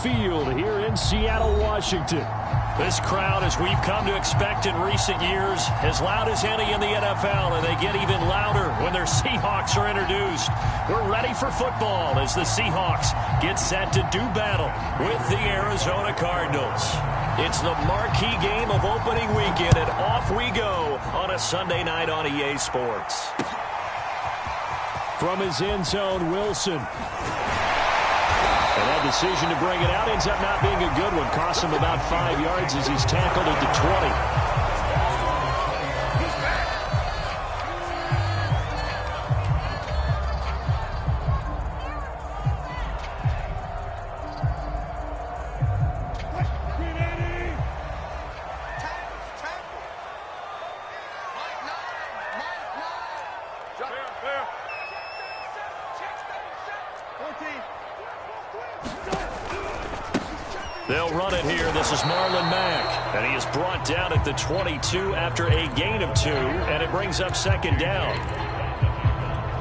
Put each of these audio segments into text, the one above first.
Field here in Seattle, Washington. This crowd, as we've come to expect in recent years, as loud as any in the NFL, and they get even louder when their Seahawks are introduced. We're ready for football as the Seahawks get set to do battle with the Arizona Cardinals. It's the marquee game of opening weekend, and off we go on a Sunday night on EA Sports. From his end zone, Wilson. And that decision to bring it out ends up not being a good one. Cost him about 5 yards as he's tackled at the 20. They'll run it here. This is Marlon Mack. And he is brought down at the 22 after a gain of 2. And it brings up second down.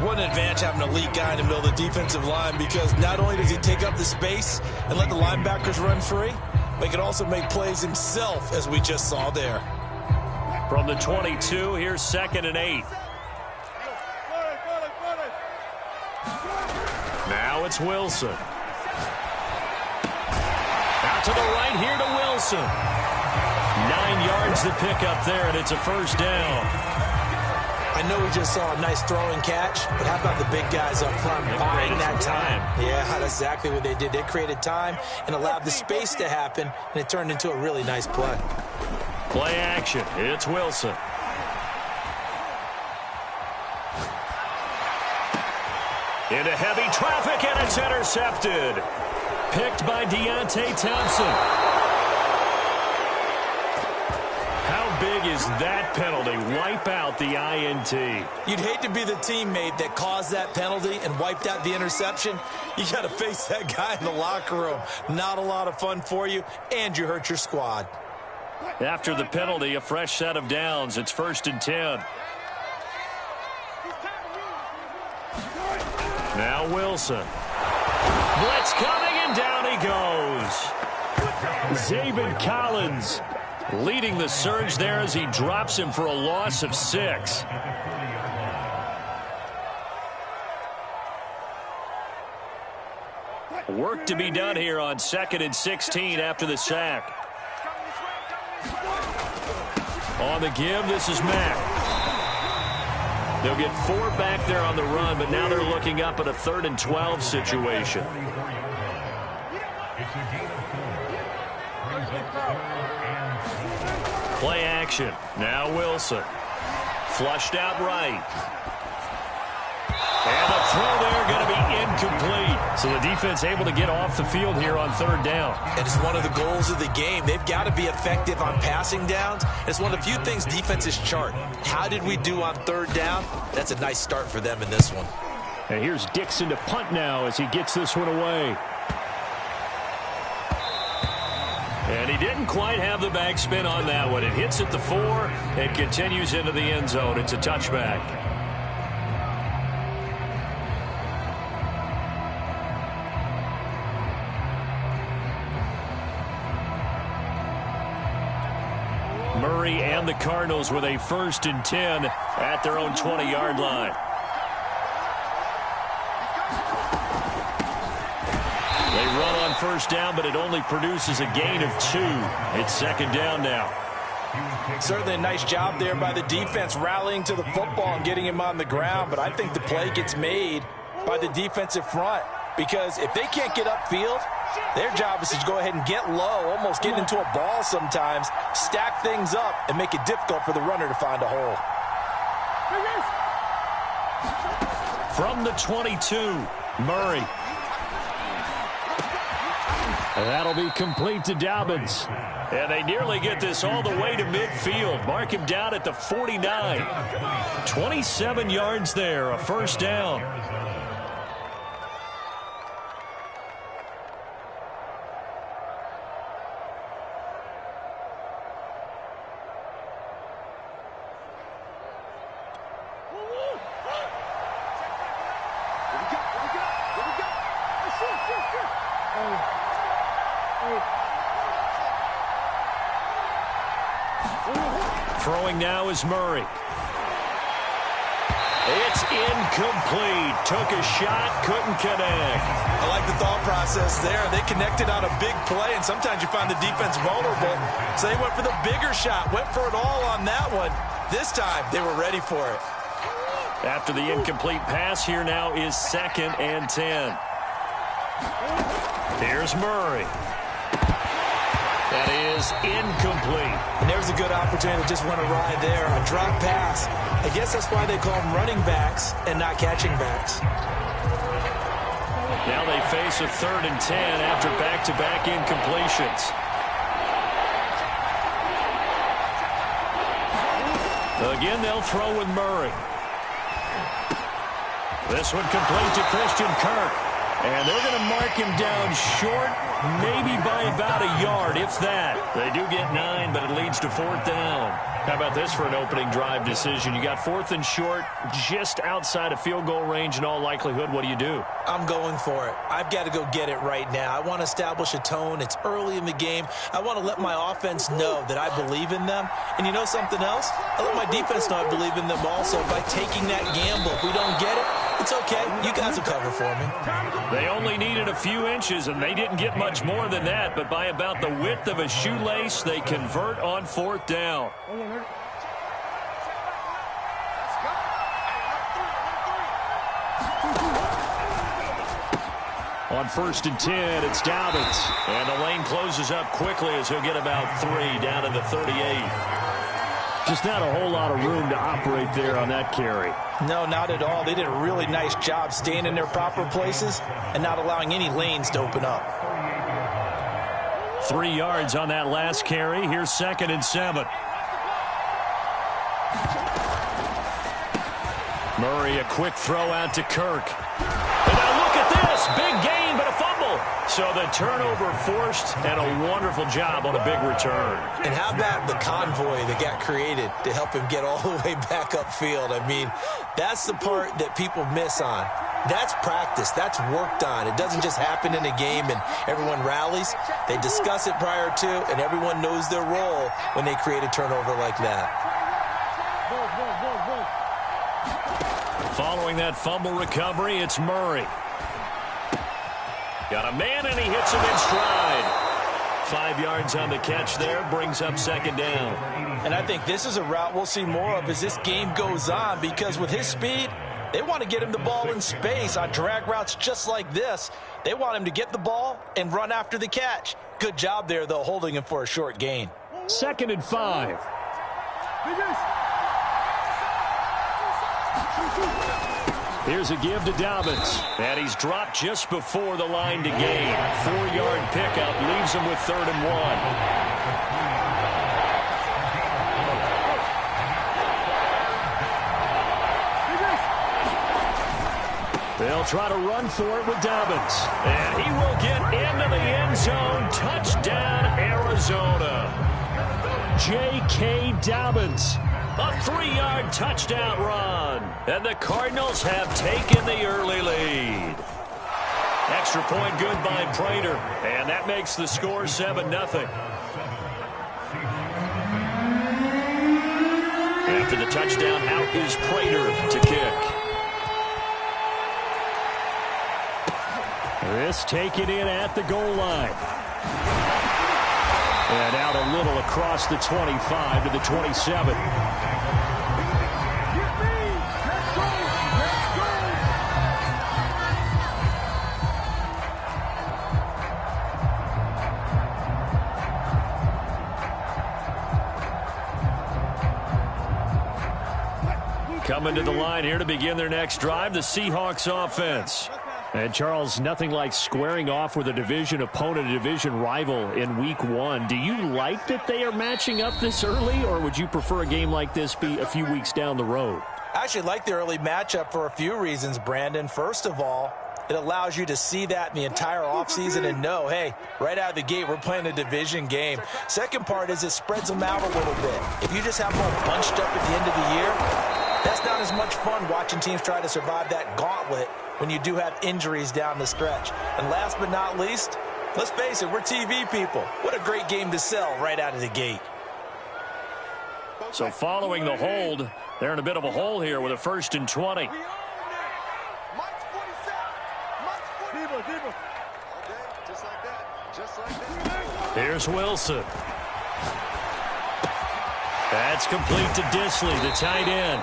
What an advantage having an elite guy in the middle of the defensive line, because not only does he take up the space and let the linebackers run free, but he can also make plays himself, as we just saw there. From the 22, here's 2nd and 8. Now it's Wilson. Out to the right here to Wilson. 9 yards to pick up there, and it's a first down. I know we just saw a nice throwing catch, but how about the big guys up front buying that time? Yeah, that's exactly what they did. They created time and allowed the space to happen, and it turned into a really nice play. Play action. It's Wilson. Into heavy traffic, and it's intercepted. Picked by Deontay Thompson. How big is that penalty? Wipe out the INT. You'd hate to be the teammate that caused that penalty and wiped out the interception. You got to face that guy in the locker room. Not a lot of fun for you, and you hurt your squad. After the penalty, a fresh set of downs. It's 1st and 10. Now Wilson. Blitz coming, and down he goes. Zaven Collins leading the surge there as he drops him for a loss of 6. Work to be done here on 2nd and 16 after the sack. On the give, this is Mack. They'll get 4 back there on the run, but now they're looking up at a 3rd and 12 situation. Play action. Now Wilson. Flushed out right. And the throw there going to be incomplete. So the defense able to get off the field here on 3rd down. And it's one of the goals of the game. They've got to be effective on passing downs. It's one of the few things defenses chart. How did we do on 3rd down? That's a nice start for them in this one. And here's Dixon to punt now as he gets this one away. And he didn't quite have the backspin on that one. It hits at the 4 and continues into the end zone. It's a touchback. Murray and the Cardinals with a 1st and 10 at their own 20-yard line. They run on 1st down, but it only produces a gain of 2. It's 2nd down now. Certainly a nice job there by the defense rallying to the football and getting him on the ground, but I think the play gets made by the defensive front, because if they can't get upfield, their job is to go ahead and get low, almost get into a ball sometimes, stack things up, and make it difficult for the runner to find a hole. From the 22, Murray. And that'll be complete to Dobbins. And they nearly get this all the way to midfield. Mark him down at the 49. 27 yards there, a 1st down. Throwing now is Murray. It's incomplete. Took a shot, couldn't connect. I like the thought process there. They connected on a big play, and sometimes you find the defense vulnerable. So they went for the bigger shot, went for it all on that one. This time, they were ready for it. After the incomplete pass, here now is 2nd and 10. Here's Murray. That is incomplete. And there's a good opportunity to just went awry there. A drop pass. I guess that's why they call them running backs and not catching backs. Now they face a 3rd and 10 after back-to-back incompletions. Again, they'll throw with Murray. This one complete to Christian Kirk. And they're going to mark him down short, maybe by about a yard, if that. They do get 9, but it leads to 4th down. How about this for an opening drive decision? You got 4th and short, just outside of field goal range in all likelihood. What do you do? I'm going for it. I've got to go get it right now. I want to establish a tone. It's early in the game. I want to let my offense know that I believe in them. And you know something else? I let my defense know I believe in them also by taking that gamble. If we don't get it, it's okay. You guys will cover for me. They only needed a few inches, and they didn't get much more than that. But by about the width of a shoelace, they convert on 4th down. On 1st and 10, it's Dobbins. And the lane closes up quickly as he'll get about 3 down to the 38. Just not a whole lot of room to operate there on that carry. No, not at all. They did a really nice job staying in their proper places and not allowing any lanes to open up. 3 yards on that last carry. Here's 2nd and 7. Murray, a quick throw out to Kirk. And now look at this. Big gain, but a fumble. So the turnover forced, and a wonderful job on a big return. And how about the convoy that got created to help him get all the way back upfield? I mean, that's the part that people miss on. That's practice. That's worked on. It doesn't just happen in a game and everyone rallies. They discuss it prior to, and everyone knows their role when they create a turnover like that. Following that fumble recovery, it's Murray. Got a man, and he hits him in stride. 5 yards on the catch there, brings up 2nd down. And I think this is a route we'll see more of as this game goes on, because with his speed, they want to get him the ball in space on drag routes just like this. They want him to get the ball and run after the catch. Good job there, though, holding him for a short gain. 2nd and 5. Here's a give to Dobbins. And he's dropped just before the line to gain. 4-yard pickup leaves him with 3rd and 1. They'll try to run for it with Dobbins. And he will get into the end zone. Touchdown, Arizona. J.K. Dobbins. A 3-yard touchdown run. And the Cardinals have taken the early lead. Extra point good by Prater. And that makes the score 7-0. After the touchdown, out is Prater to kick. This taken in at the goal line. And out a little across the 25 to the 27. Coming to the line here to begin their next drive, the Seahawks offense. And, Charles, nothing like squaring off with a division opponent, a division rival in Week 1. Do you like that they are matching up this early, or would you prefer a game like this be a few weeks down the road? I actually like the early matchup for a few reasons, Brandon. First of all, it allows you to see that in the entire offseason and know, hey, right out of the gate, we're playing a division game. Second part is it spreads them out a little bit. If you just have them all bunched up at the end of the year, that's not as much fun watching teams try to survive that gauntlet when you do have injuries down the stretch. And last but not least, Let's face it, we're TV people. What a great game to sell right out of the gate. So following the hold, they're in a bit of a hole here with a 1st and 20. Here's Wilson. That's complete to Disley, the tight end.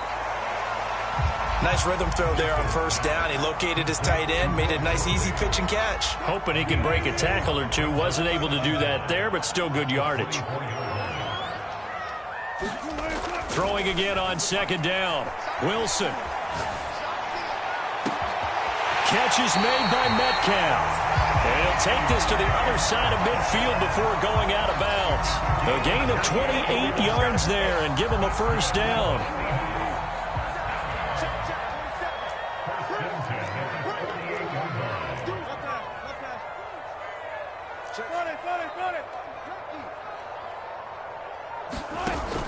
Nice rhythm throw there on 1st down. He located his tight end, made a nice easy pitch and catch. Hoping he can break a tackle or two. Wasn't able to do that there, but still good yardage. Throwing again on 2nd down. Wilson. Catch is made by Metcalf. And he'll take this to the other side of midfield before going out of bounds. A gain of 28 yards there and give him a 1st down.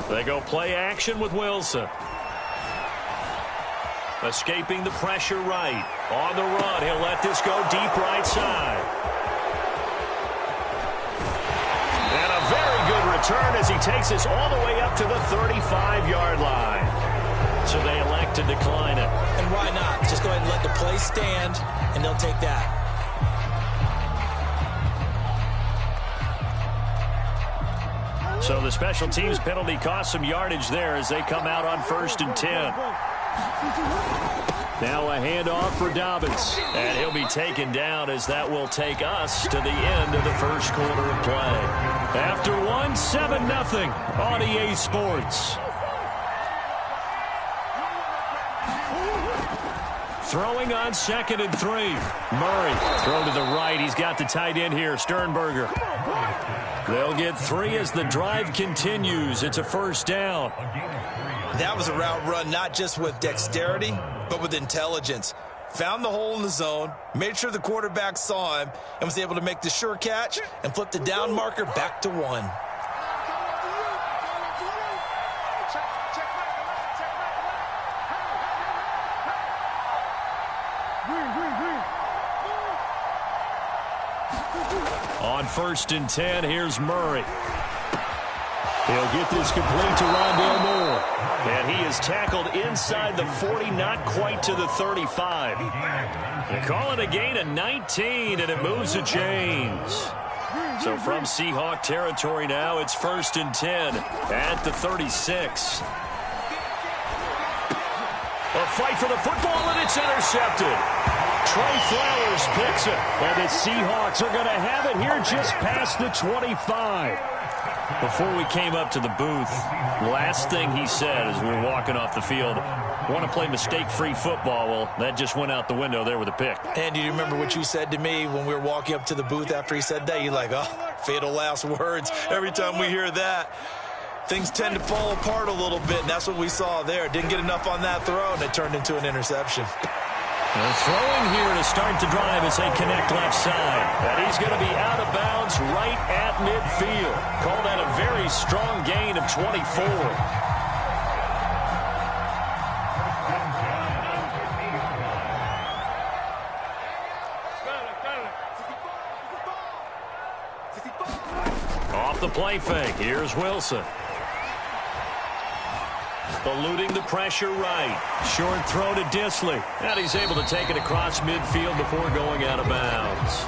They go play action with Wilson. Escaping the pressure right. On the run, he'll let this go deep right side. And a very good return as he takes us all the way up to the 35-yard line. So they elect to decline it. And why not? Just go ahead and let the play stand, and they'll take that. So the special teams penalty cost some yardage there as they come out on 1st and 10. Now a handoff for Dobbins. And he'll be taken down as that will take us to the end of the 1st quarter of play. After 7-0 on EA Sports. Throwing on 2nd and 3. Murray, throw to the right. He's got the tight end here, Sternberger. They'll get 3 as the drive continues. It's a 1st down. That was a route run not just with dexterity, but with intelligence. Found the hole in the zone, made sure the quarterback saw him, and was able to make the sure catch and flip the down marker back to 1. On 1st and 10, here's Murray. He'll get this complete to Rondale Moore. And he is tackled inside the 40, not quite to the 35. They call it a gain of 19, and it moves the chains. So from Seahawk territory now, it's 1st and 10 at the 36. A fight for the football, and it's intercepted. Trey Flowers picks it, and the Seahawks are going to have it here just past the 25. Before we came up to the booth, last thing he said as we were walking off the field, want to play mistake-free football. Well, that just went out the window there with a pick. And do you remember what you said to me when we were walking up to the booth after he said that? You're like, oh, fatal last words. Every time we hear that, things tend to fall apart a little bit, and that's what we saw there. Didn't get enough on that throw, and it turned into an interception. They're throwing here to start the drive as they connect left side. And he's going to be out of bounds right at midfield. Call that a very strong gain of 24. Off the play fake, here's Wilson. Eluding the pressure right. Short throw to Disley. And he's able to take it across midfield before going out of bounds.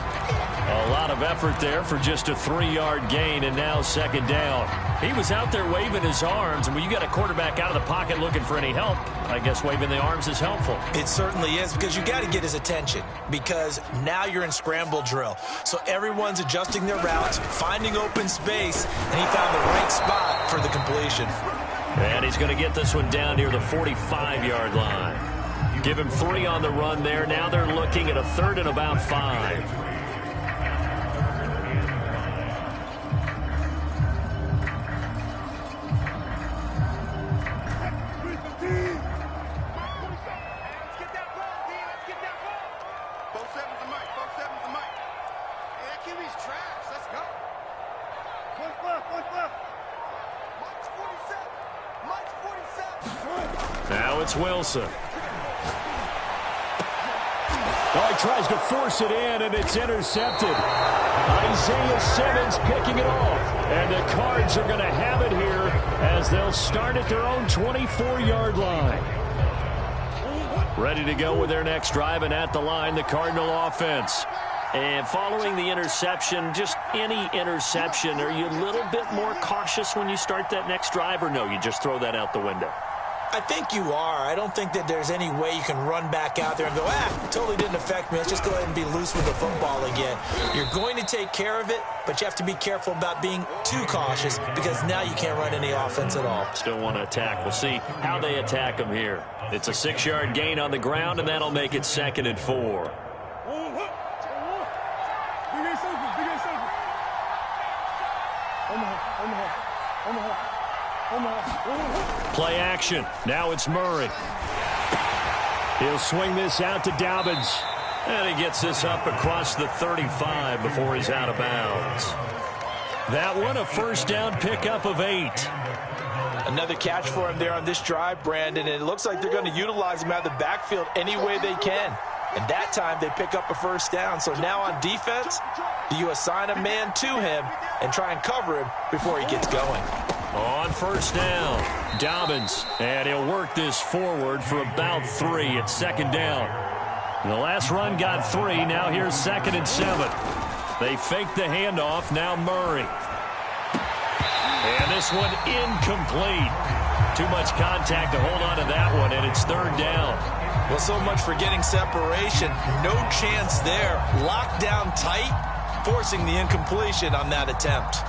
A lot of effort there for just a 3-yard gain, and now 2nd down. He was out there waving his arms, and when you got a quarterback out of the pocket looking for any help, I guess waving the arms is helpful. It certainly is, because you got to get his attention, because now you're in scramble drill. So everyone's adjusting their routes, finding open space, and he found the right spot for the completion. And he's going to get this one down near the 45-yard line. Give him 3 on the run there. Now they're looking at a 3rd and about 5. Now it's Wilson. Oh, he tries to force it in, and it's intercepted. Isaiah Simmons picking it off. And the Cards are going to have it here as they'll start at their own 24-yard line. Ready to go with their next drive, and at the line, the Cardinal offense. And following the interception, just any interception, are you a little bit more cautious when you start that next drive, or no, you just throw that out the window? I think you are. I don't think that there's any way you can run back out there and go, totally didn't affect me. Let's just go ahead and be loose with the football again. You're going to take care of it, but you have to be careful about being too cautious because now you can't run any offense at all. Still want to attack. We'll see how they attack them here. It's a 6-yard gain on the ground, and that'll make it 2nd and 4. Play action. Now it's Murray. He'll swing this out to Dobbins. And he gets this up across the 35 before he's out of bounds. That one, a first down pickup of 8. Another catch for him there on this drive, Brandon, and it looks like they're going to utilize him out of the backfield any way they can. And that time they pick up a first down. So now on defense, do you assign a man to him and try and cover him before he gets going? On first down, Dobbins, and he'll work this forward for about 3 at 2nd down. The last run got 3, now here's 2nd and 7. They fake the handoff, now Murray. And this one incomplete. Too much contact to hold on to that one, and it's 3rd down. Well, so much for getting separation. No chance there. Locked down tight, forcing the incompletion on that attempt.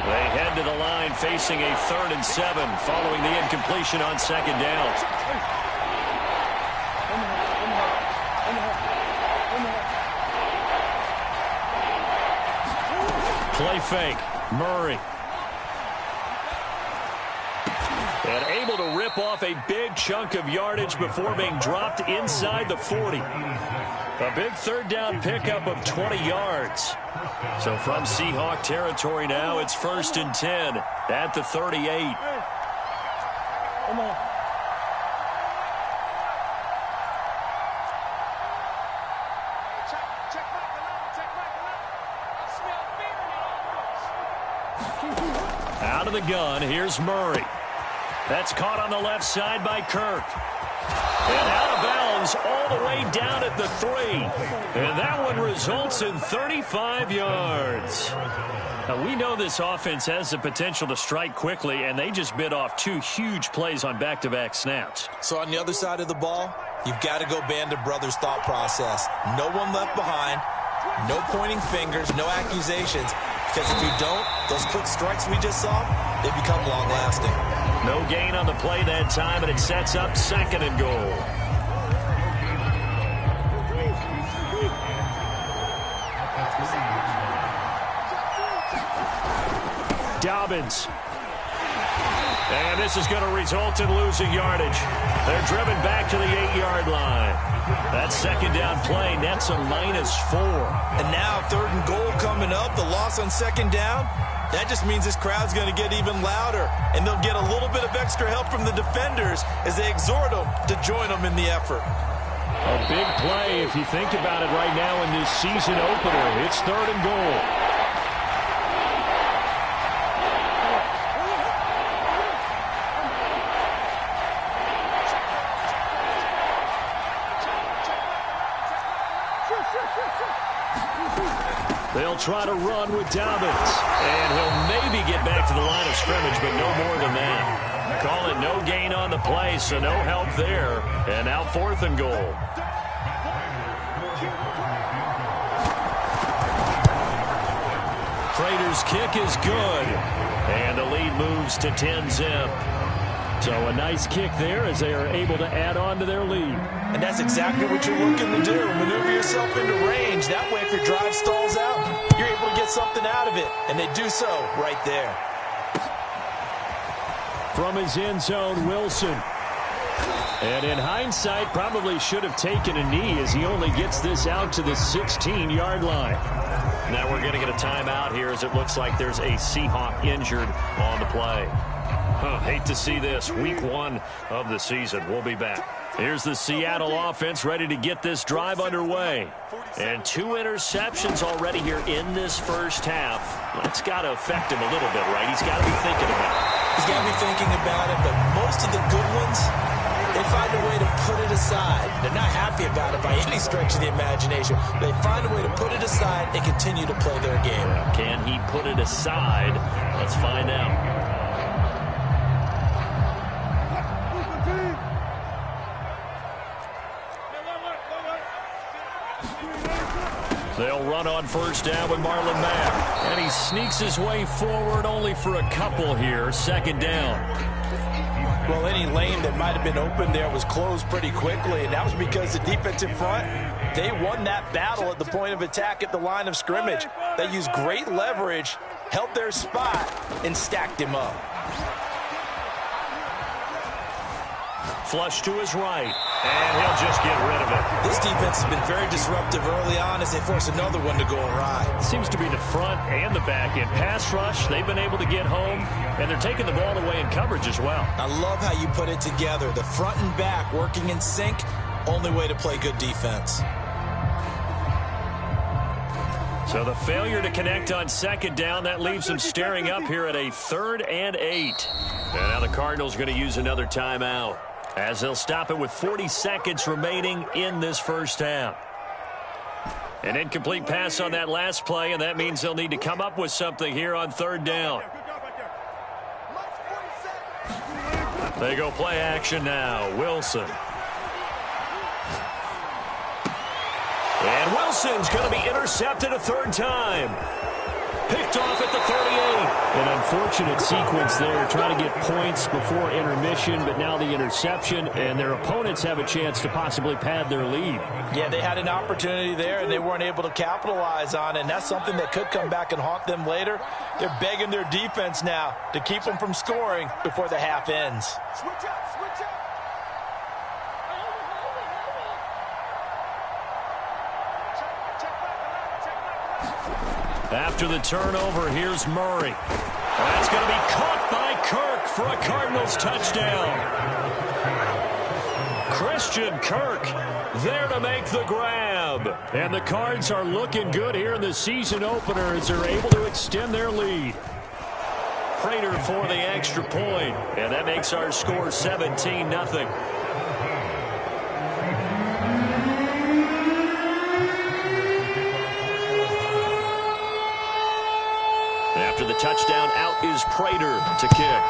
They head to the line facing a 3rd and 7 following the incompletion on 2nd down. Play fake. Murray. And able to rip off a big chunk of yardage before being dropped inside the 40. A big 3rd down pickup of 20 yards. So from Seahawk territory now, it's 1st and 10 at the 38. Out of the gun, here's Murray. That's caught on the left side by Kirk. And out of bounds all the way down at the 3. And that one results in 35 yards. Now, we know this offense has the potential to strike quickly, and they just bit off 2 huge plays on back-to-back snaps. So on the other side of the ball, you've got to go Band of Brothers thought process. No one left behind, no pointing fingers, no accusations. Because if you don't, those quick strikes we just saw, they become long-lasting. No gain on the play that time, and it sets up 2nd and goal. Dobbins. And this is going to result in losing yardage. They're driven back to the 8-yard line. That 2nd down play nets a -4. And now 3rd and goal coming up. The loss on 2nd down. That just means this crowd's going to get even louder. And they'll get a little bit of extra help from the defenders as they exhort them to join them in the effort. A big play if you think about it right now in this season opener. It's 3rd and goal. They'll try to run with Dobbins. And he'll maybe get back to the line of scrimmage, but no more than that. Call it no gain on the play, so no help there. And now 4th and goal. Prater's kick is good. And the lead moves to 10-zip. So a nice kick there as they are able to add on to their lead. And that's exactly what you're looking to do. Maneuver yourself into range. That way, if your drive stalls out, you're able to get something out of it. And they do so right there. From his end zone, Wilson. And in hindsight, probably should have taken a knee as he only gets this out to the 16-yard line. Now we're going to get a timeout here as it looks like there's a Seahawk injured on the play. Hate to see this. Week 1 of the season. We'll be back. Here's the Seattle offense ready to get this drive underway. And 2 interceptions already here in this first half. That's got to affect him a little bit, right? He's got to be thinking about it. He's got to be thinking about it, but most of the good ones, they find a way to put it aside. They're not happy about it by any stretch of the imagination. They find a way to put it aside and continue to play their game. Can he put it aside? Let's find out. They'll run on first down with Marlon Mack. And he sneaks his way forward only for a couple here. Second down. Well, any lane that might have been open there was closed pretty quickly, and that was because the defensive front, they won that battle at the point of attack at the line of scrimmage. They used great leverage, held their spot, and stacked him up. Flush to his right, and he'll just get rid of it. This defense has been very disruptive early on as they force another one to go awry. Seems to be the front and the back end. Pass rush, they've been able to get home, and they're taking the ball away in coverage as well. I love how you put it together. The front and back working in sync, only way to play good defense. So the failure to connect on second down, that leaves them staring up here at a 3rd and 8. And now the Cardinals going to use another timeout, as they'll stop it with 40 seconds remaining in this first half. An incomplete pass on that last play, and that means they'll need to come up with something here on 3rd down. They go play action now. Wilson. And Wilson's going to be intercepted a 3rd time. Picked off at the 38. An unfortunate sequence there, trying to get points before intermission, but now the interception, and their opponents have a chance to possibly pad their lead. Yeah, they had an opportunity there, and they weren't able to capitalize on it, and that's something that could come back and haunt them later. They're begging their defense now to keep them from scoring before the half ends. Switch up, switch up. After the turnover, here's Murray. That's going to be caught by Kirk for a Cardinals touchdown. Christian Kirk there to make the grab. And the Cards are looking good here in the season opener as they're able to extend their lead. Prater for the extra point, and that makes our score 17-0. After the touchdown, out is Prater to kick.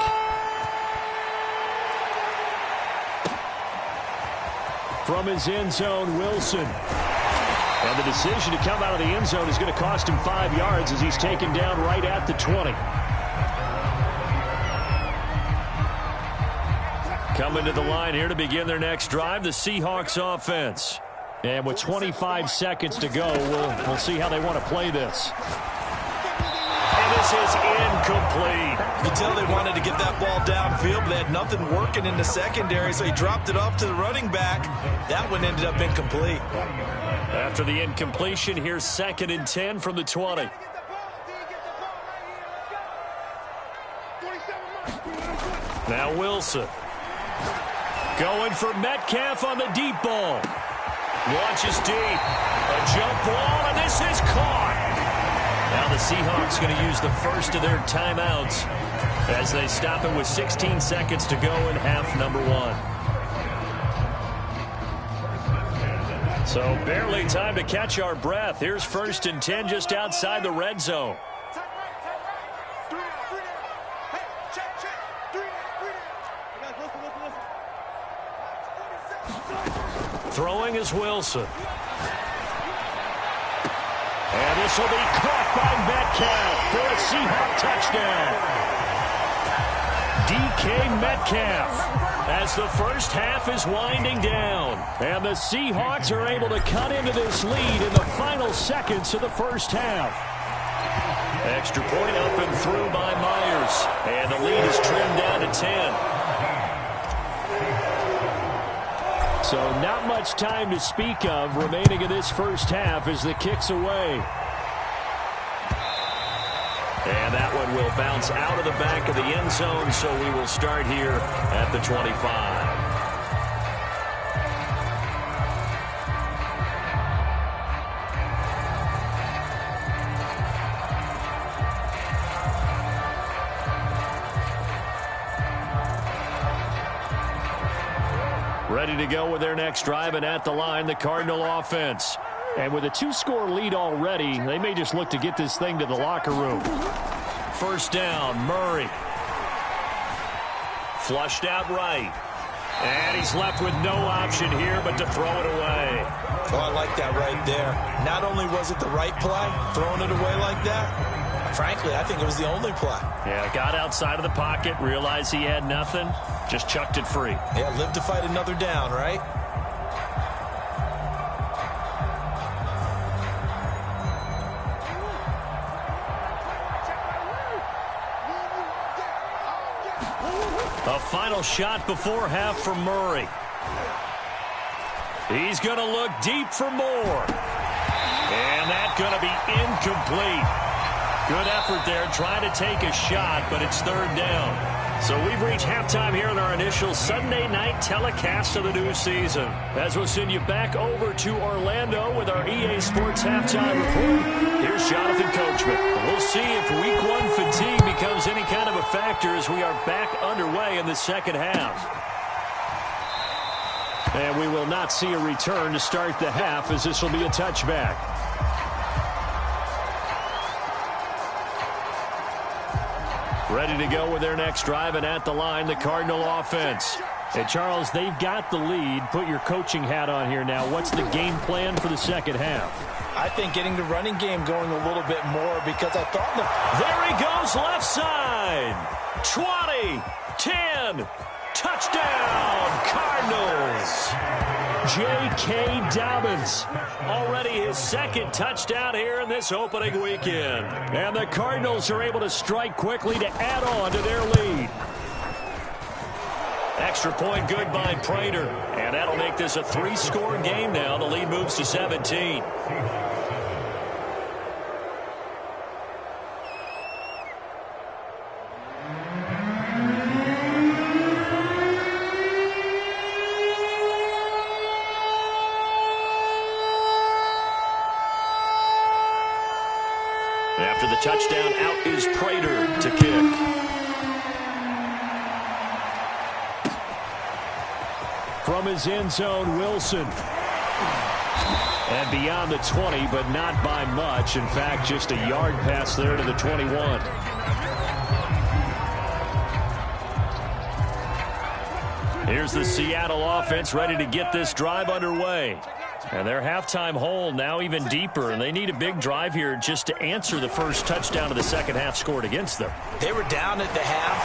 From his end zone, Wilson. And the decision to come out of the end zone is going to cost him 5 yards as he's taken down right at the 20. Coming to the line here to begin their next drive, the Seahawks offense. And with 25 seconds to go, we'll see how they want to play this. And this is incomplete. You can tell they wanted to get that ball downfield, but they had nothing working in the secondary, so he dropped it off to the running back. That one ended up incomplete. After the incompletion, here's 2nd and 10 from the 20. Now Wilson. Going for Metcalf on the deep ball. Launches deep. A jump ball, and this is caught. Now the Seahawks going to use the first of their timeouts as they stop it with 16 seconds to go in half number 1. So barely time to catch our breath. Here's 1st and 10 just outside the red zone. Throwing is Wilson. And this will be caught by Metcalf for a Seahawk touchdown. DK Metcalf as the first half is winding down. And the Seahawks are able to cut into this lead in the final seconds of the first half. Extra point up and through by Myers. And the lead is trimmed down to 10. So not much time to speak of remaining in this first half as the kick's away. And that one will bounce out of the back of the end zone, so we will start here at the 25. Ready to go with their next drive, and at the line, the Cardinal offense. And with a 2-score lead already, they may just look to get this thing to the locker room. First down, Murray. Flushed out right. And he's left with no option here but to throw it away. Oh, I like that right there. Not only was it the right play, throwing it away like that, frankly, I think it was the only play. Yeah, got outside of the pocket, realized he had nothing, just chucked it free. Yeah, live to fight another down, right? A final shot before half for Murray. He's going to look deep for more. And that's going to be incomplete. Good effort there, trying to take a shot, but it's third down. So we've reached halftime here in our initial Sunday night telecast of the new season. As we'll send you back over to Orlando with our EA Sports halftime report. Here's Jonathan Coachman. We'll see if Week 1 fatigue becomes any kind of a factor as we are back underway in the second half. And we will not see a return to start the half, as this will be a touchback. Ready to go with their next drive, and at the line, the Cardinal offense. Hey, Charles, they've got the lead. Put your coaching hat on here now. What's the game plan for the second half? I think getting the running game going a little bit more, because I thought there he goes, left side. 20, 10, touchdown, Cardinals. J.K. Dobbins. Already his second touchdown here in this opening weekend. And the Cardinals are able to strike quickly to add on to their lead. Extra point good by Prater. And that'll make this a 3-score game now. The lead moves to 17. After the touchdown, out is Prater to kick. From his end zone, Wilson. And beyond the 20, but not by much. In fact, just a yard pass there to the 21. Here's the Seattle offense ready to get this drive underway. And their halftime hole now even deeper, and they need a big drive here just to answer the first touchdown of the second half scored against them. They were down at the half.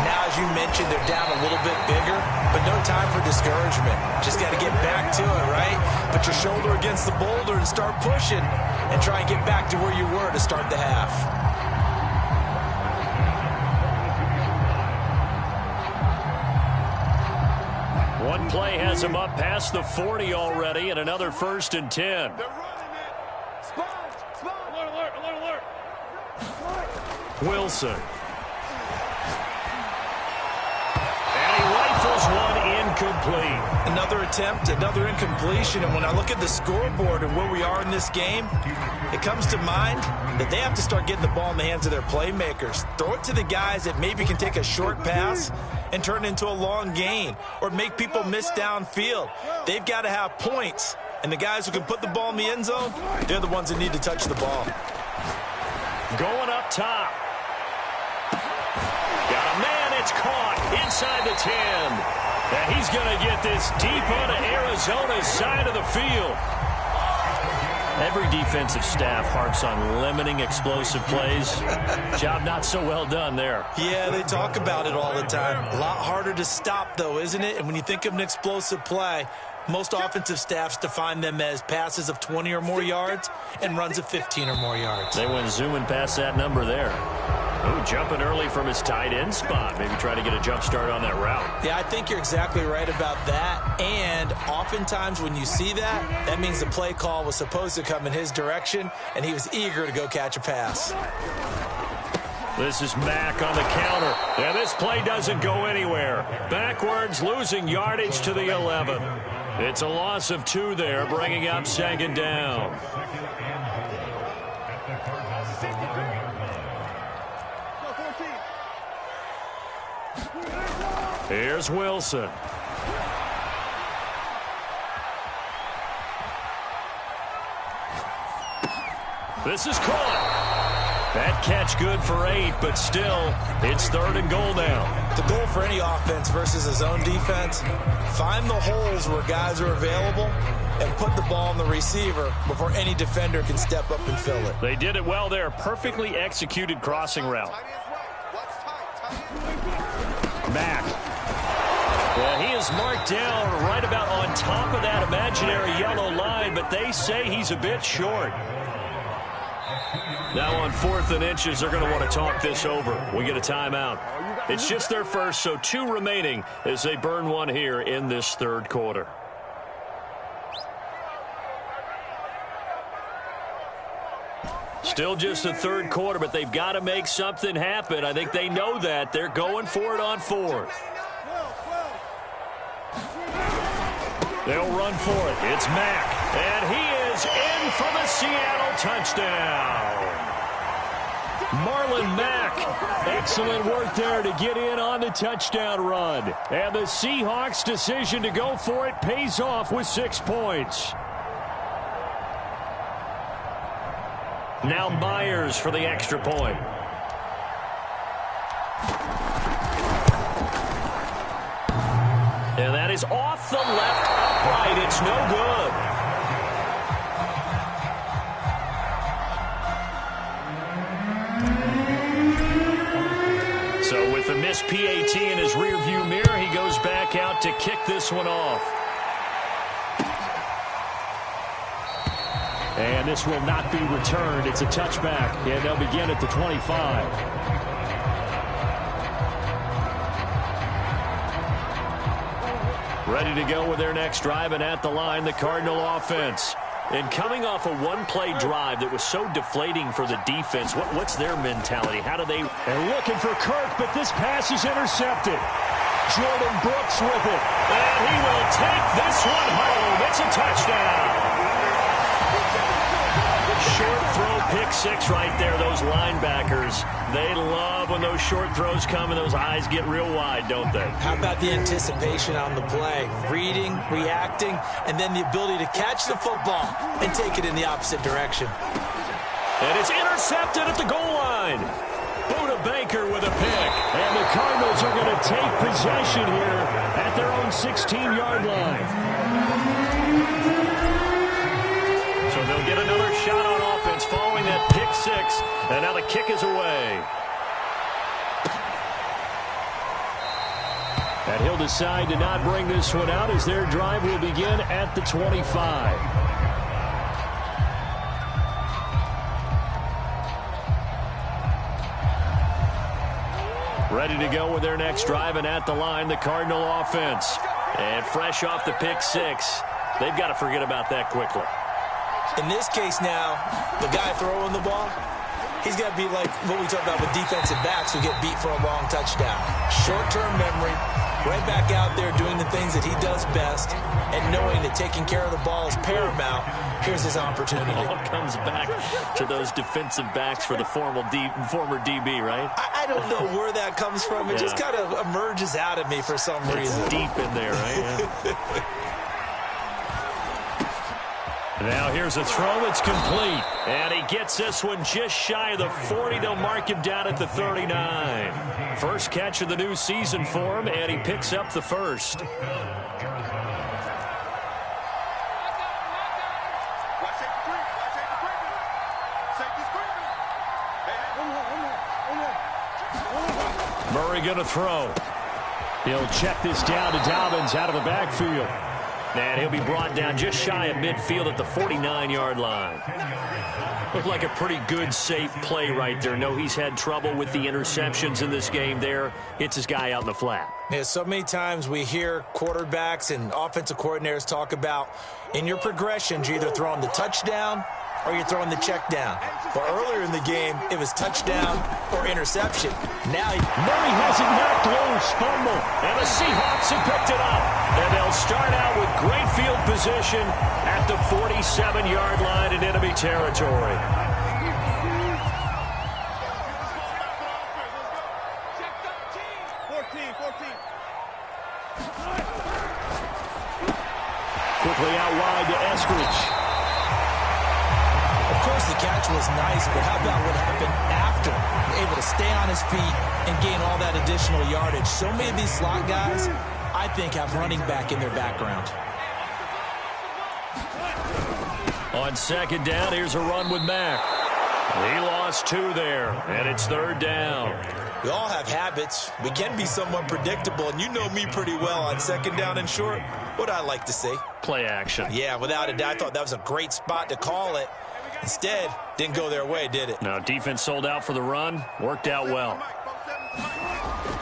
Now, as you mentioned, they're down a little bit bigger, but no time for discouragement. Just got to get back to it, right? Put your shoulder against the boulder and start pushing and try and get back to where you were to start the half. One play has him up past the 40 already, and another 1st and 10. Wilson. And he rifles one incomplete. Another attempt, another incompletion, and when I look at the scoreboard and where we are in this game, it comes to mind that they have to start getting the ball in the hands of their playmakers. Throw it to the guys that maybe can take a short pass and turn it into a long gain or make people miss downfield. They've got to have points, and the guys who can put the ball in the end zone, they're the ones that need to touch the ball. Going up top. Got a man, it's caught inside the 10. And he's going to get this deep onto Arizona's side of the field. Every defensive staff harps on limiting explosive plays. Job not so well done there. Yeah, they talk about it all the time. A lot harder to stop, though, isn't it? And when you think of an explosive play, most offensive staffs define them as passes of 20 or more yards and runs of 15 or more yards. They went zooming past that number there. Ooh, jumping early from his tight end spot. Maybe try to get a jump start on that route. Yeah, I think you're exactly right about that. And oftentimes when you see that, that means the play call was supposed to come in his direction, and he was eager to go catch a pass. This is Mack on the counter. And this play doesn't go anywhere. Backwards, losing yardage to the 11. It's a loss of 2 there, bringing up 2nd down. Here's Wilson. This is caught. That catch good for 8, but still, it's 3rd and goal now. The goal for any offense versus a zone defense, find the holes where guys are available and put the ball on the receiver before any defender can step up and fill it. They did it well there. Perfectly executed crossing route. Mack. Yeah, he is marked down right about on top of that imaginary yellow line, but they say he's a bit short. Now on 4th and inches, they're going to want to talk this over. We get a timeout. It's just their first, so 2 remaining as they burn one here in this 3rd quarter. Still just the 3rd quarter, but they've got to make something happen. I think they know that. They're going for it on 4th. They'll run for it. It's Mack, and he is in for the Seattle touchdown. Marlon Mack, excellent work there to get in on the touchdown run. And the Seahawks' decision to go for it pays off with 6 points. Now Myers for the extra point. And that is off the left upright. It's no good. So with the missed PAT in his rearview mirror, he goes back out to kick this one off. And this will not be returned. It's a touchback, and they'll begin at the 25. Ready to go with their next drive, and at the line, the Cardinal offense. And coming off a one-play drive that was so deflating for the defense, what's their mentality? How do they... They're looking for Kirk, but this pass is intercepted. Jordan Brooks with it. And he will take this one home. It's a touchdown. Short throw, pick 6 right there. Those linebackers, they love when those short throws come and those eyes get real wide, don't they? How about the anticipation on the play? Reading, reacting, and then the ability to catch the football and take it in the opposite direction. And it's intercepted at the goal line. Buda Baker with a pick. And the Cardinals are going to take possession here at their own 16-yard line. So they'll get another shot on offense following that pick 6. And now the kick is away. And he'll decide to not bring this one out as their drive will begin at the 25. Ready to go with their next drive, and at the line, the Cardinal offense. And fresh off the pick 6, they've got to forget about that quickly. In this case now, the guy throwing the ball, he's got to be like what we talk about with defensive backs who get beat for a long touchdown. Short-term memory, right back out there doing the things that he does best, and knowing that taking care of the ball is paramount. Here's his opportunity. It all comes back to those defensive backs for the former DB, right? I don't know where that comes from. It just kind of emerges out of me for some reason. It's deep in there, right? Yeah. Now here's a throw. It's complete. And he gets this one just shy of the 40. They'll mark him down at the 39. First catch of the new season for him, and he picks up the first. Murray going to throw. He'll check this down to Dobbins out of the backfield. And he'll be brought down just shy of midfield at the 49-yard line. Looked like a pretty good, safe play right there. No, he's had trouble with the interceptions in this game there. Hits his guy out in the flat. Yeah, so many times we hear quarterbacks and offensive coordinators talk about in your progressions, you're either throwing the touchdown or you're throwing the check down. But earlier in the game, it was touchdown or interception. Now Murray has it knocked loose, fumble. And the Seahawks have picked it up. And they'll start out with great field position at the 47-yard line in enemy territory. Of course, course, the catch was nice, but how about what happened after? Able to stay on his feet and gain all that additional yardage. So many of these slot guys, I think, have running back in their background. On second down, here's a run with Mack. He lost 2 there, and it's third down. We all have habits. We can be somewhat predictable, and you know me pretty well on second down and short. What I like to see? Play action. Yeah, without a doubt. I thought that was a great spot to call it. Instead, didn't go their way, did it? Now, defense sold out for the run. Worked out well.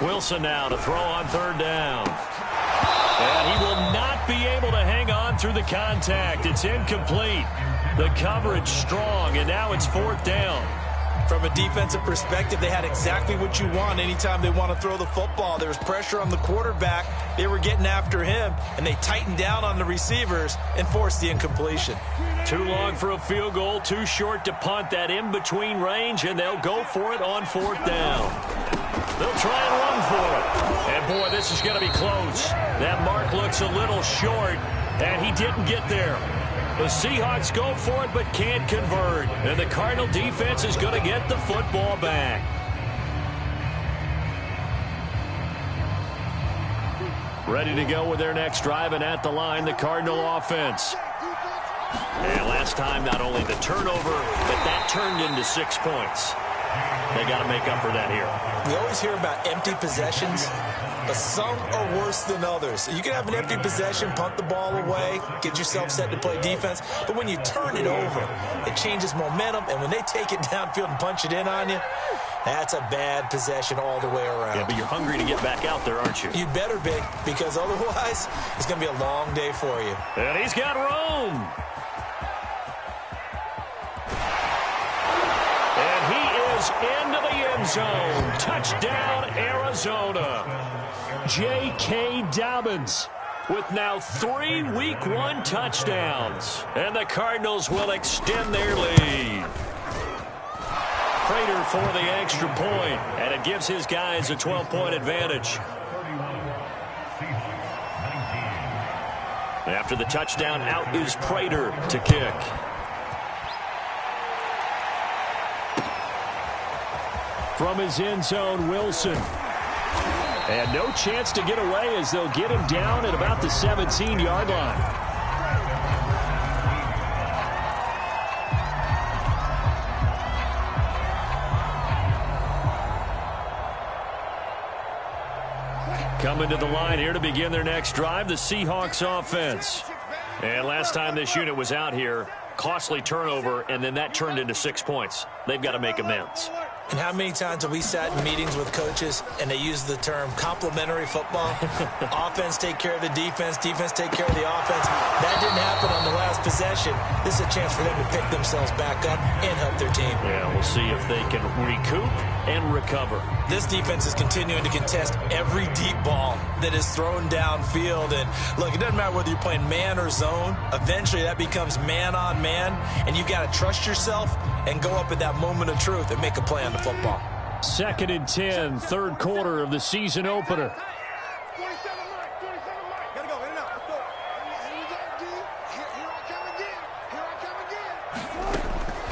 Wilson now to throw on third down. And he will not be able to hang on through the contact. It's incomplete. The coverage strong, and now it's fourth down. From a defensive perspective, they had exactly what you want anytime they want to throw the football. There was pressure on the quarterback. They were getting after him, and they tightened down on the receivers and forced the incompletion. Too long for a field goal, too short to punt. That in-between range, and they'll go for it on fourth down. They'll try and run for it. And, boy, this is going to be close. That mark looks a little short, and he didn't get there. The Seahawks go for it but can't convert. And the Cardinal defense is going to get the football back. Ready to go with their next drive, and at the line, the Cardinal offense. And last time, not only the turnover, but that turned into 6 points. They got to make up for that here. We always hear about empty possessions, but some are worse than others. You can have an empty possession, punt the ball away, get yourself set to play defense, but when you turn it over, it changes momentum, and when they take it downfield and punch it in on you, that's a bad possession all the way around. Yeah, but you're hungry to get back out there, aren't you? You'd better be, because otherwise, it's going to be a long day for you. And he's got room. And he is into the end zone. Touchdown, Arizona. J.K. Dobbins with now 3 Week 1 touchdowns. And the Cardinals will extend their lead. Prater for the extra point, and it gives his guys a 12-point advantage. After the touchdown, out is Prater to kick. From his end zone, Wilson. And no chance to get away as they'll get him down at about the 17-yard line. Coming to the line here to begin their next drive, the Seahawks offense. And last time this unit was out here, costly turnover, and then that turned into 6 points. They've got to make amends. And how many times have we sat in meetings with coaches and they use the term complementary football? Offense take care of the defense, defense take care of the offense. That didn't happen on the last possession. This is a chance for them to pick themselves back up and help their team. Yeah, we'll see if they can recoup and recover. This defense is continuing to contest every deep ball that is thrown downfield. And look, it doesn't matter whether you're playing man or zone. Eventually that becomes man on man, and you've got to trust yourself and go up at that moment of truth and make a play on the football. 2nd and 10, third quarter of the season opener.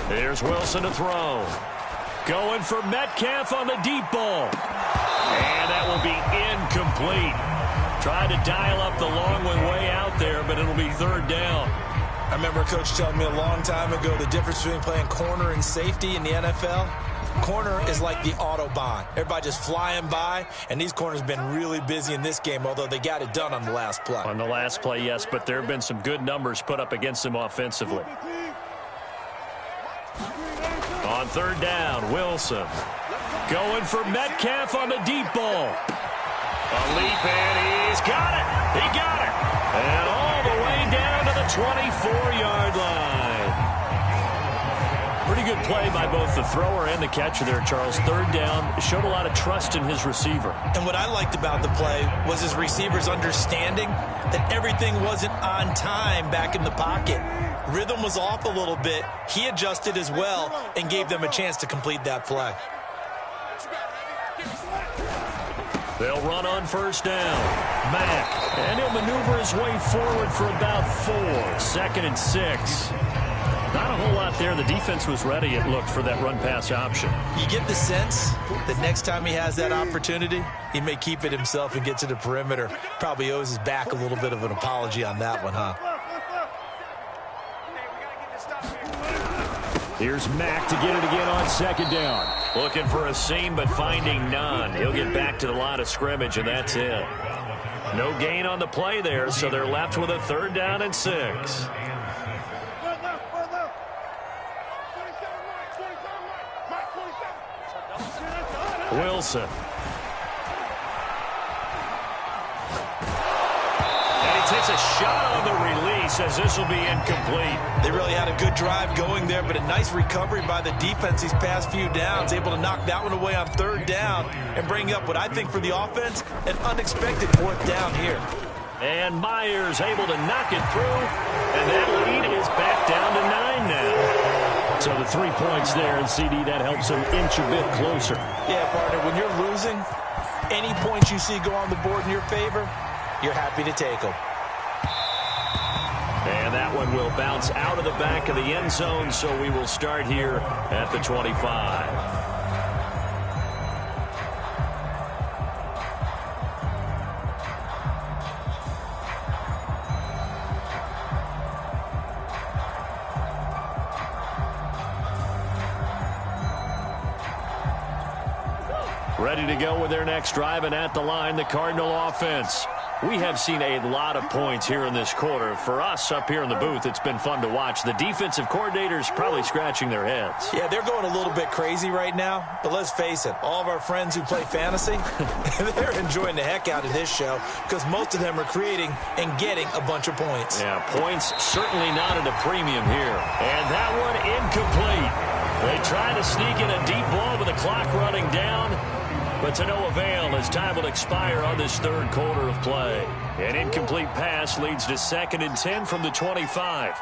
Here's Wilson to throw. Going for Metcalf on the deep ball. And that will be incomplete. Tried to dial up the long one way out there, but it'll be third down. I remember a coach telling me a long time ago the difference between playing corner and safety in the NFL. Corner is like the Autobahn. Everybody just flying by, and these corners have been really busy in this game, although they got it done on the last play. On the last play, yes, but there have been some good numbers put up against them offensively. On third down, Wilson. Going for Metcalf on the deep ball. A leap, and he's got it. He got it. And all the way down to the 24-yard line. Pretty good play by both the thrower and the catcher there, Charles. Third down, showed a lot of trust in his receiver. And what I liked about the play was his receivers understanding that everything wasn't on time back in the pocket. Rhythm was off a little bit. He adjusted as well and gave them a chance to complete that play. They'll run on first down. Mack, and he'll maneuver his way forward for about 4. 2nd and 6. not a whole lot there. The defense was ready, it looked, for that run-pass option. You get the sense that next time he has that opportunity, he may keep it himself and get to the perimeter. Probably owes his back a little bit of an apology on that one, huh? Here's Mack to get it again on second down. Looking for a seam, but finding none. He'll get back to the line of scrimmage, and that's it. No gain on the play there, so they're left with a 3rd down and 6. Wilson. And he takes a shot on the release as this will be incomplete. They really had a good drive going there, but a nice recovery by the defense these past few downs, able to knock that one away on 3rd down and bring up what I think for the offense, an unexpected 4th down here. And Myers able to knock it through, and that lead is back down to 9 now. So the 3 points there, and CD, that helps him inch a bit closer. Yeah, partner, when you're losing, any points you see go on the board in your favor, you're happy to take them. And that one will bounce out of the back of the end zone, so we will start here at the 25. Ready to go with their next drive, and at the line, the Cardinal offense. We have seen a lot of points here in this quarter. For us up here in the booth, it's been fun to watch. The defensive coordinators probably scratching their heads. Yeah, they're going a little bit crazy right now, but let's face it, all of our friends who play fantasy, they're enjoying the heck out of this show because most of them are creating and getting a bunch of points. Yeah, points certainly not at a premium here. And that one incomplete. They try to sneak in a deep ball with the clock running down, but to no avail as time will expire on this 3rd quarter of play. An incomplete pass leads to 2nd and 10 from the 25.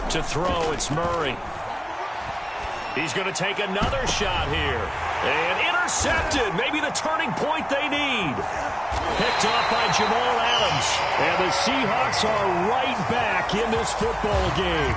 To throw, it's Murray. He's going to take another shot here. And intercepted. Maybe the turning point they need. Picked off by Jamal Adams. And the Seahawks are right back in this football game.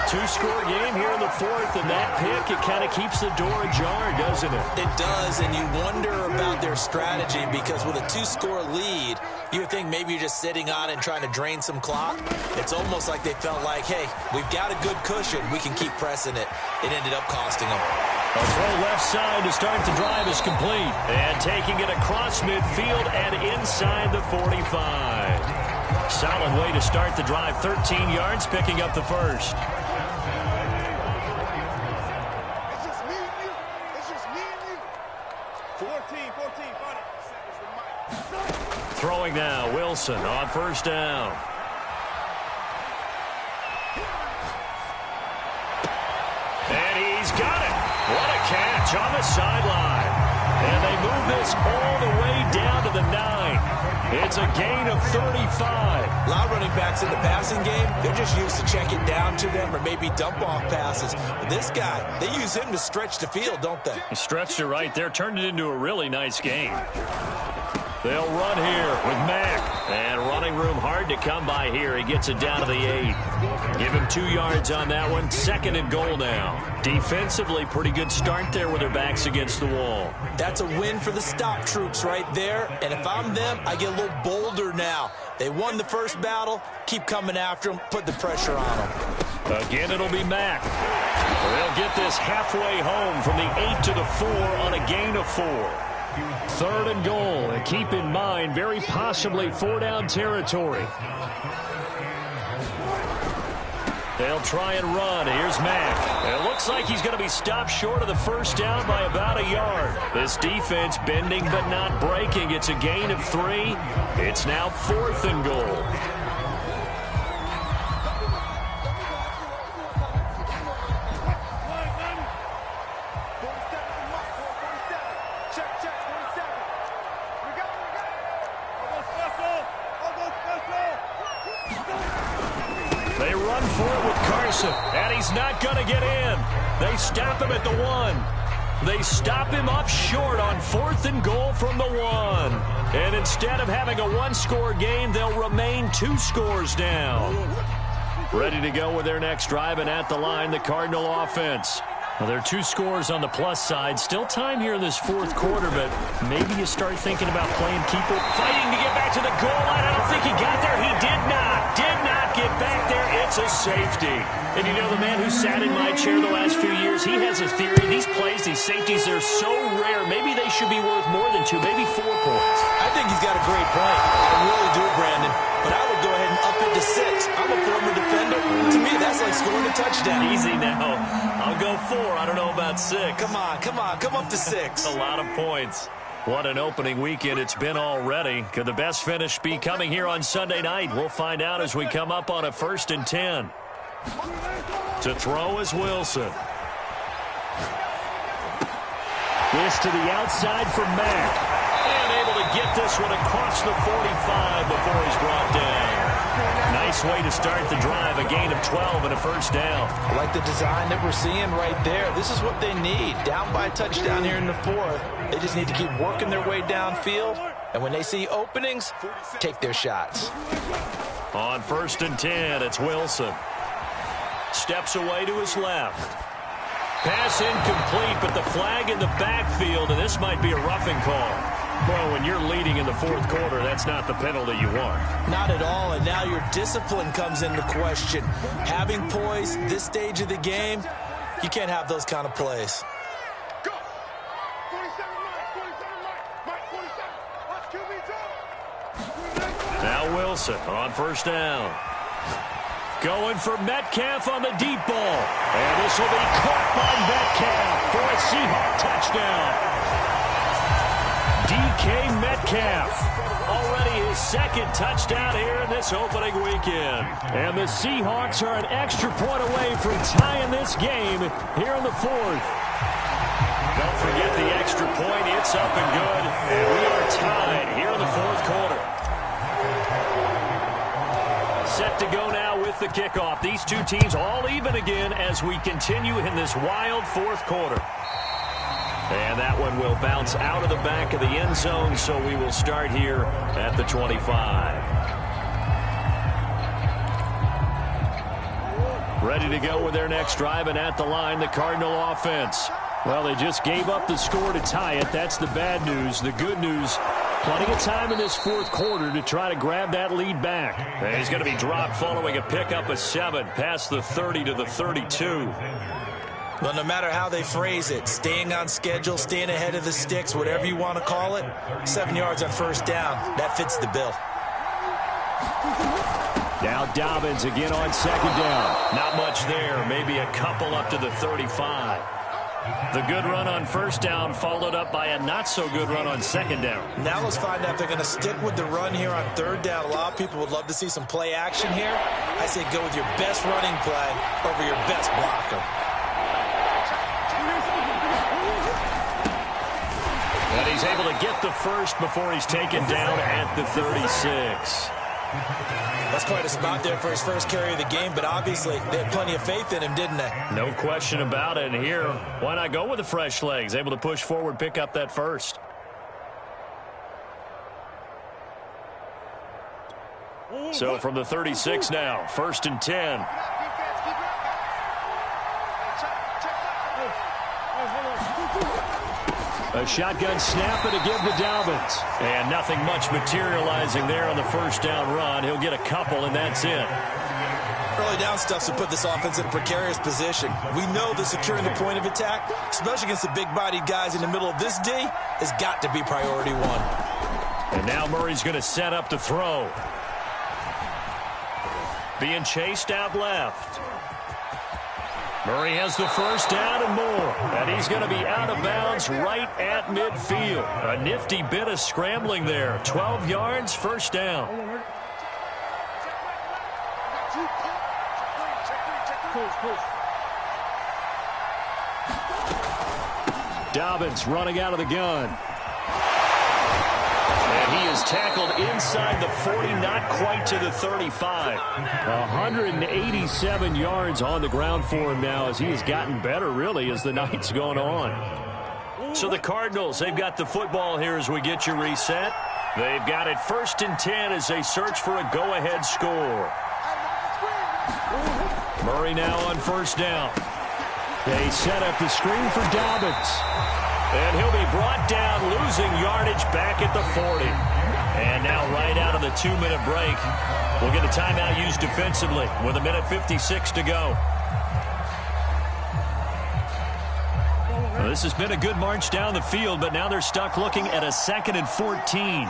2-score game here in the 4th, and that pick, it kind of keeps the door ajar, doesn't it? It does, and you wonder about their strategy because with a 2-score lead, you would think maybe you're just sitting on it and trying to drain some clock. It's almost like they felt like, hey, we've got a good cushion. We can keep pressing it. It ended up costing them. A throw left side to start the drive is complete. And taking it across midfield and inside the 45. Solid way to start the drive. 13 yards, picking up the first. Throwing now, Wilson on 1st down. And he's got it. What a catch on the sideline. And they move this all the way down to the 9. It's a gain of 35. A lot of running backs in the passing game, they're just used to check it down to them or maybe dump off passes. But this guy, they use him to stretch the field, don't they? He stretched it right there, turned it into a really nice game. They'll run here with Mack. And running room hard to come by here. He gets it down to the 8. Give him 2 yards on that one. 2nd and goal now. Defensively, pretty good start there with their backs against the wall. That's a win for the stop troops right there. And if I'm them, I get a little bolder now. They won the first battle. Keep coming after them. Put the pressure on them. Again, it'll be Mack. They'll get this halfway home from the 8 to the 4 on a gain of 4. 3rd and goal, and keep in mind, very possibly 4-down territory. They'll try and run. Here's Mack. It looks like he's going to be stopped short of the 1st down by about a yard. This defense bending but not breaking. It's a gain of 3. It's now 4th and goal. They run for it with Carson, and he's not going to get in. They stop him at the 1. They stop him up short on 4th and goal from the 1. And instead of having a one-score game, they'll remain 2 scores down. Ready to go with their next drive, and at the line, the Cardinal offense. Well, there are 2 scores on the plus side. Still time here in this 4th quarter, but maybe you start thinking about playing keeper. Fighting to get back to the goal line. I don't think he got there. He did not get back there. It's a safety. And you know, the man who sat in my chair the last few years, he has a theory. These plays, these safeties, they're so rare. Maybe they should be worth more than 2, maybe 4 points. I think he's got a great point. I really do, Brandon. But I would go ahead and up it to 6. I'm a former defender. To me, that's like scoring a touchdown. Easy now. I'll go 4. I don't know about 6. Come on. Come up to 6. A lot of points. What an opening weekend it's been already. Could the best finish be coming here on Sunday night? We'll find out as we come up on a 1st and 10. To throw is Wilson. This to the outside for Mack. And able to get this one across the 45 before he's brought down. Nice way to start the drive. A gain of 12 and a 1st down. I like the design that we're seeing right there. This is what they need. Down by a touchdown here in the 4th. They just need to keep working their way downfield. And when they see openings, take their shots. On 1st and 10, it's Wilson. Steps away to his left. Pass incomplete, but the flag in the backfield, and this might be a roughing call. Well, when you're leading in the 4th quarter, that's not the penalty you want. Not at all, and now your discipline comes into question. Having poise this stage of the game, you can't have those kind of plays. Now Wilson on 1st down. Going for Metcalf on the deep ball. And this will be caught by Metcalf for a Seahawk touchdown. DK Metcalf, already his 2nd touchdown here in this opening weekend. And the Seahawks are an extra point away from tying this game here in the 4th. Don't forget the extra point. It's up and good. And we are tied here in the 4th quarter. Set to go now with the kickoff. These 2 teams all even again as we continue in this wild 4th quarter. And that one will bounce out of the back of the end zone, so we will start here at the 25. Ready to go with their next drive, and at the line, the Cardinal offense. Well, they just gave up the score to tie it. That's the bad news. The good news, plenty of time in this 4th quarter to try to grab that lead back. And he's going to be dropped following a pickup of 7 past the 30 to the 32. Well, no matter how they phrase it, staying on schedule, staying ahead of the sticks, whatever you want to call it, 7 yards on 1st down, that fits the bill. Now Dobbins again on 2nd down. Not much there, maybe a couple up to the 35. The good run on 1st down followed up by a not-so-good run on 2nd down. Now let's find out if they're going to stick with the run here on 3rd down. A lot of people would love to see some play action here. I say go with your best running play over your best blocker. And he's able to get the 1st before he's taken down at the 36. That's quite a spot there for his 1st carry of the game, but obviously they had plenty of faith in him, didn't they? No question about it. And here, why not go with the fresh legs? Able to push forward, pick up that 1st. So from the 36 now, 1st and 10. A shotgun snap and a give to Dobbins. And nothing much materializing there on the 1st down run. He'll get a couple, and that's it. Early down stuff to put this offense in a precarious position. We know that securing the point of attack, especially against the big-bodied guys in the middle of this D, has got to be priority 1. And now Murray's going to set up to throw. Being chased out left. Murray has the 1st down and more. And he's going to be out of bounds right at midfield. A nifty bit of scrambling there. 12 yards, 1st down. Dobbins running out of the gun. And he is tackled inside the 40, not quite to the 35. 187 yards on the ground for him now as he has gotten better, really, as the night's gone on. So the Cardinals, they've got the football here as we get you reset. They've got it 1st and 10 as they search for a go-ahead score. Murray now on 1st down. They set up the screen for Dobbins. And he'll be brought down, losing yardage back at the 40. And now right out of the 2-minute break, we'll get a timeout used defensively with 1:56 to go. Well, this has been a good march down the field, but now they're stuck looking at a 2nd and 14.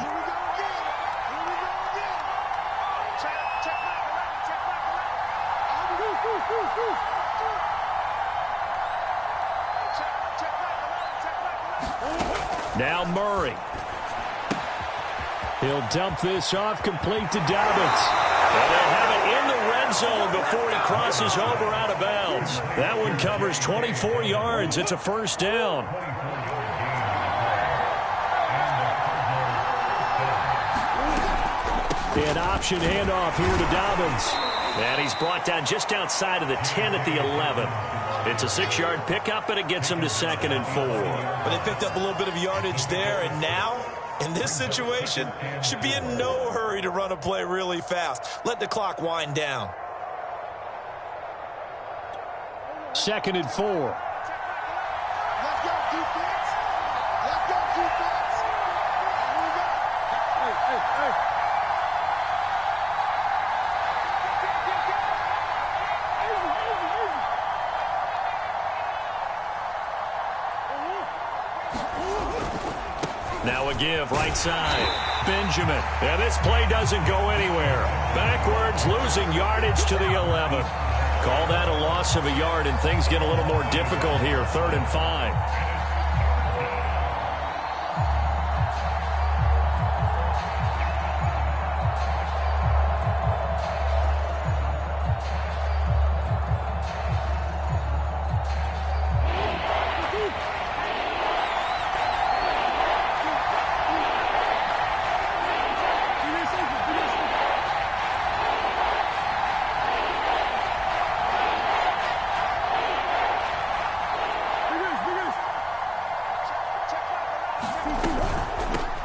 Now Murray. He'll dump this off, complete to Dobbins. And they have it in the red zone before he crosses over out of bounds. That one covers 24 yards. It's a 1st down. An option handoff here to Dobbins. And he's brought down just outside of the 10 at the 11. It's a 6-yard pickup, and it gets him to 2nd and 4. But they picked up a little bit of yardage there, and now, in this situation, should be in no hurry to run a play really fast. Let the clock wind down. 2nd and 4. Let's go, defense. Let's go, defense. Hey. Now a give, right side. Benjamin. And this play doesn't go anywhere. Backwards, losing yardage to the 11. Call that a loss of a yard, and things get a little more difficult here. 3rd and 5.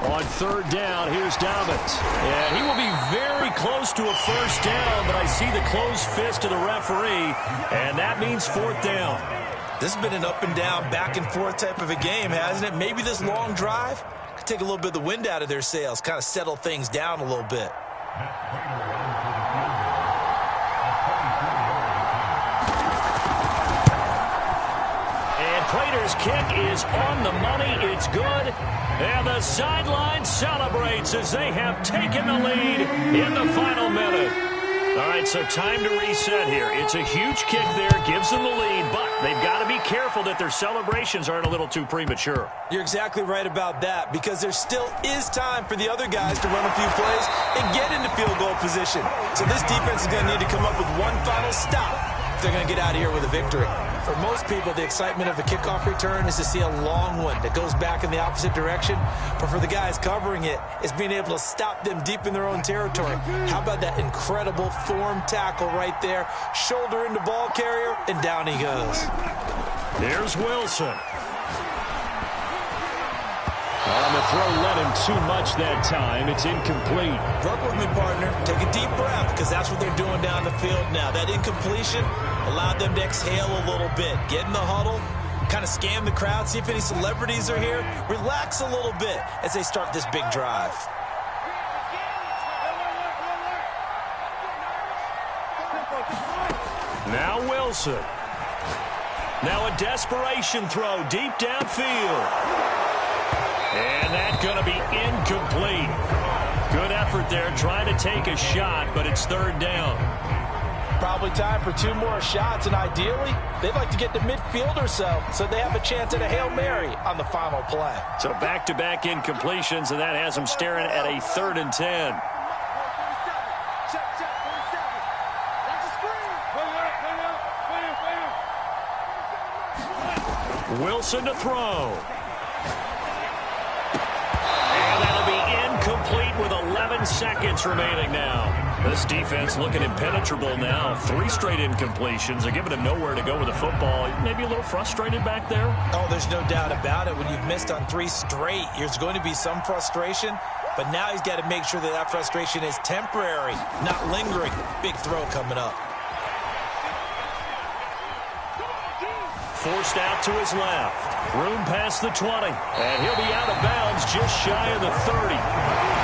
On 3rd down, here's Dobbins. And he will be very close to a 1st down, but I see the closed fist of the referee, and that means 4th down. This has been an up and down, back and forth type of a game, hasn't it? Maybe this long drive could take a little bit of the wind out of their sails, kind of settle things down a little bit. Prater's kick is on the money. It's good. And the sideline celebrates as they have taken the lead in the final minute. All right, so time to reset here. It's a huge kick there, gives them the lead, but they've got to be careful that their celebrations aren't a little too premature. You're exactly right about that, because there still is time for the other guys to run a few plays and get into field goal position. So this defense is going to need to come up with one final stop if they're going to get out of here with a victory. For most people, the excitement of a kickoff return is to see a long one that goes back in the opposite direction. But for the guys covering it, it's being able to stop them deep in their own territory. How about that incredible form tackle right there? Shoulder into ball carrier, and down he goes. Here's Wilson. On the throw, let him too much that time. It's incomplete. Work with me, partner. Take a deep breath, because that's what they're doing down the field now. That incompletion allowed them to exhale a little bit. Get in the huddle, kind of scan the crowd, see if any celebrities are here. Relax a little bit as they start this big drive. Now Wilson. Now a desperation throw deep downfield. And that's going to be incomplete. Good effort there, trying to take a shot, but it's 3rd down. Probably time for 2 more shots, and ideally, they'd like to get to midfield or so they have a chance at a Hail Mary on the final play. So back-to-back incompletions, and that has them staring at a 3rd and 10. Wilson to throw. And that'll be incomplete with 11 7 seconds remaining now. This defense looking impenetrable now. 3 straight incompletions. They're giving him nowhere to go with the football. Maybe a little frustrated back there. Oh, there's no doubt about it. When you've missed on 3 straight, there's going to be some frustration. But now he's got to make sure that that frustration is temporary, not lingering. Big throw coming up. Forced out to his left. Room past the 20. And he'll be out of bounds just shy of the 30.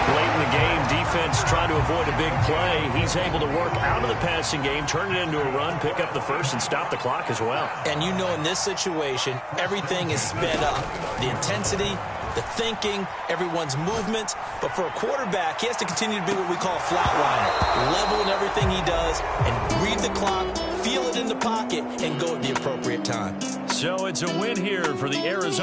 Late in the game, defense trying to avoid a big play. He's able to work out of the passing game, turn it into a run, pick up the first, and stop the clock as well. And you know in this situation, everything is sped up. The intensity, the thinking, everyone's movement. But for a quarterback, he has to continue to be what we call a flatliner. Level in everything he does and read the clock, feel it in the pocket, and go at the appropriate time. So it's a win here for the Arizona